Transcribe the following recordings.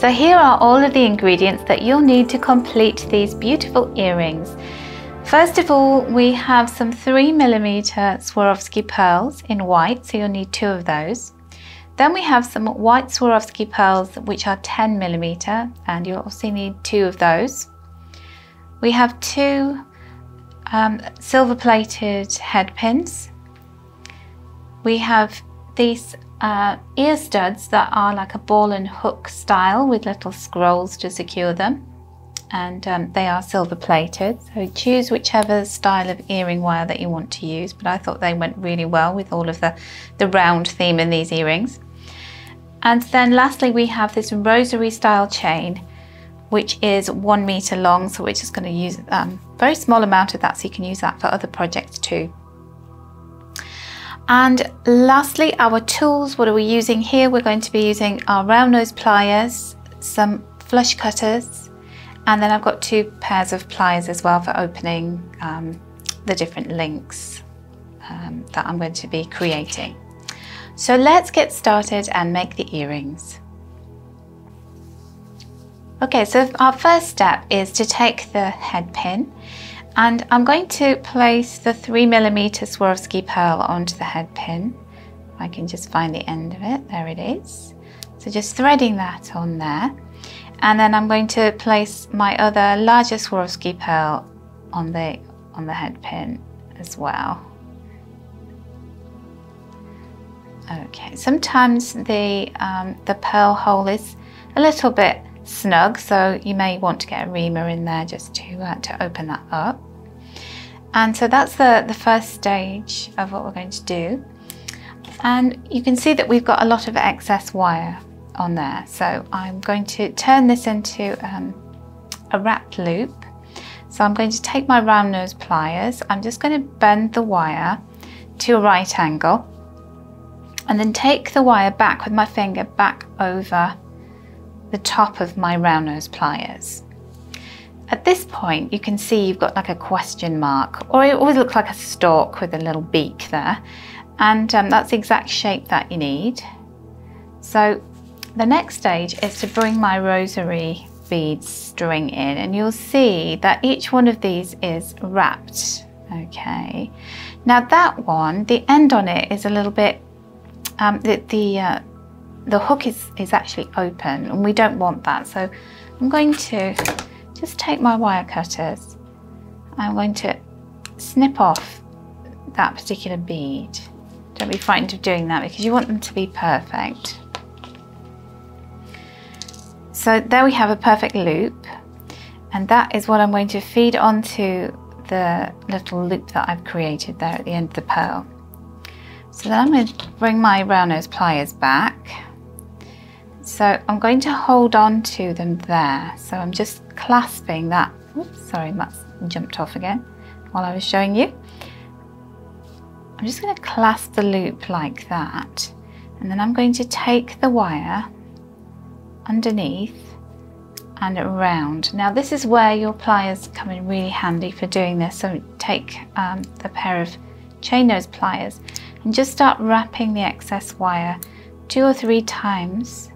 So here are all of the ingredients that you'll need to complete these beautiful earrings. First of all, we have some 3mm Swarovski pearls in white, so you'll need 2 of those. Then we have some white Swarovski pearls which are 10mm, and you'll also need 2 of those. We have 2 silver plated head pins. We have these ear studs that are like a ball and hook style with little scrolls to secure them, and they are silver plated, so choose whichever style of earring wire that you want to use, but I thought they went really well with all of the round theme in these earrings. And then lastly we have this rosary style chain which is 1 meter long, so we're just going to use a very small amount of that, so you can use that for other projects too. And lastly, our tools. What are we using here? We're going to be using our round nose pliers, some flush cutters, and then I've got 2 pairs of pliers as well for opening the different links that I'm going to be creating. So let's get started and make the earrings. Okay, so our first step is to take the head pin, and I'm going to place the 3mm Swarovski pearl onto the head pin. I can just find the end of it. There it is. So just threading that on there, and then I'm going to place my other larger Swarovski pearl on the head pin as well. Okay, sometimes the pearl hole is a little bit snug, so you may want to get a reamer in there just to open that up. And so that's the first stage of what we're going to do. And you can see that we've got a lot of excess wire on there, so I'm going to turn this into a wrapped loop. So I'm going to take my round nose pliers, I'm just going to bend the wire to a right angle, and then take the wire back with my finger back over the top of my round nose pliers. At this point you can see you've got like a question mark, or it always looks like a stalk with a little beak there, and that's the exact shape that you need. So the next stage is to bring my rosary beads string in, and you'll see that each one of these is wrapped. Okay, now that one, the end on it is a little bit the hook is actually open, and we don't want that, so I'm going to just take my wire cutters. I'm going to snip off that particular bead. Don't be frightened of doing that because you want them to be perfect. So there we have a perfect loop, and that is what I'm going to feed onto the little loop that I've created there at the end of the pearl. So then I'm going to bring my round nose pliers back. So I'm going to hold on to them there. So I'm just clasping that. Oops, sorry, that's jumped off again while I was showing you. I'm just going to clasp the loop like that, and then I'm going to take the wire underneath and around. Now this is where your pliers come in really handy for doing this. So take the pair of chain nose pliers and just start wrapping the excess wire 2 or 3 times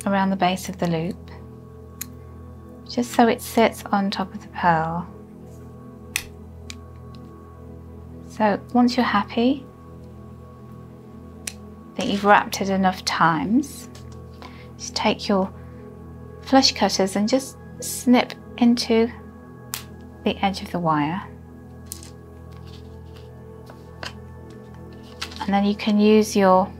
around the base of the loop, just so it sits on top of the pearl. So once you're happy that you've wrapped it enough times, just take your flush cutters and just snip into the edge of the wire. And then you can use your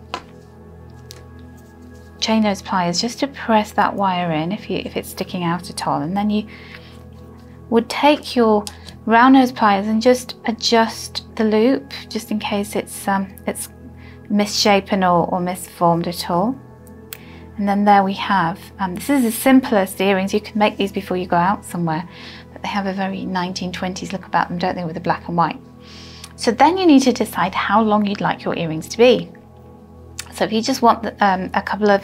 chain nose pliers just to press that wire in if it's sticking out at all, and then you would take your round nose pliers and just adjust the loop just in case it's misshapen or misformed at all. And then there we have, this is the simplest earrings. You can make these before you go out somewhere, but they have a very 1920s look about them, don't they, with the black and white. So then you need to decide how long you'd like your earrings to be. So if you just want a couple of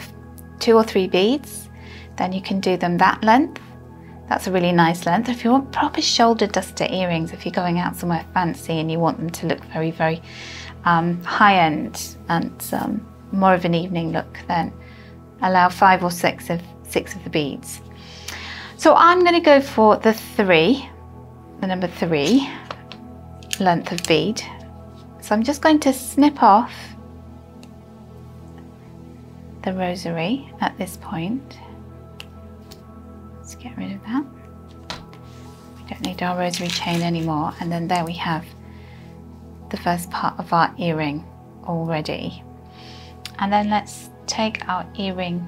2 or 3 beads, then you can do them that length. That's a really nice length. If you want proper shoulder duster earrings, if you're going out somewhere fancy and you want them to look very, very high-end and more of an evening look, then allow 5 or 6 of 6 of the beads. So I'm going to go for the number 3 length of bead. So I'm just going to snip off the rosary at this point. Let's get rid of that. We don't need our rosary chain anymore. And then there we have the first part of our earring already. And then let's take our earring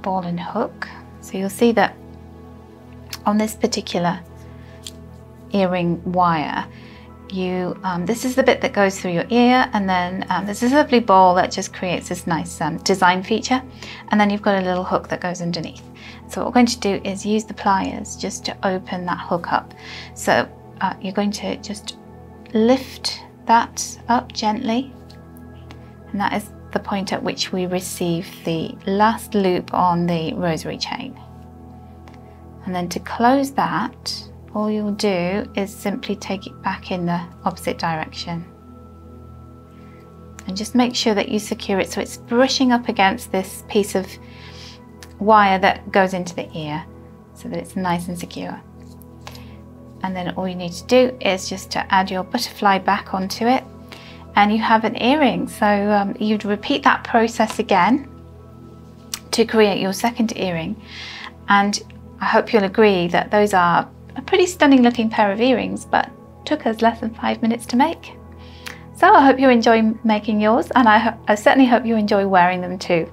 ball and hook. So you'll see that on this particular earring wire, this is the bit that goes through your ear, and then there's this lovely ball that just creates this nice design feature, and then you've got a little hook that goes underneath. So what we're going to do is use the pliers just to open that hook up. So you're going to just lift that up gently, and that is the point at which we receive the last loop on the rosary chain. And then to close that, all you'll do is simply take it back in the opposite direction. And just make sure that you secure it so it's brushing up against this piece of wire that goes into the ear, so that it's nice and secure. And then all you need to do is just to add your butterfly back onto it, and you have an earring. So you'd repeat that process again to create your second earring. And I hope you'll agree that those are a pretty stunning looking pair of earrings, but took us less than 5 minutes to make. So I hope you enjoy making yours, and I certainly hope you enjoy wearing them too.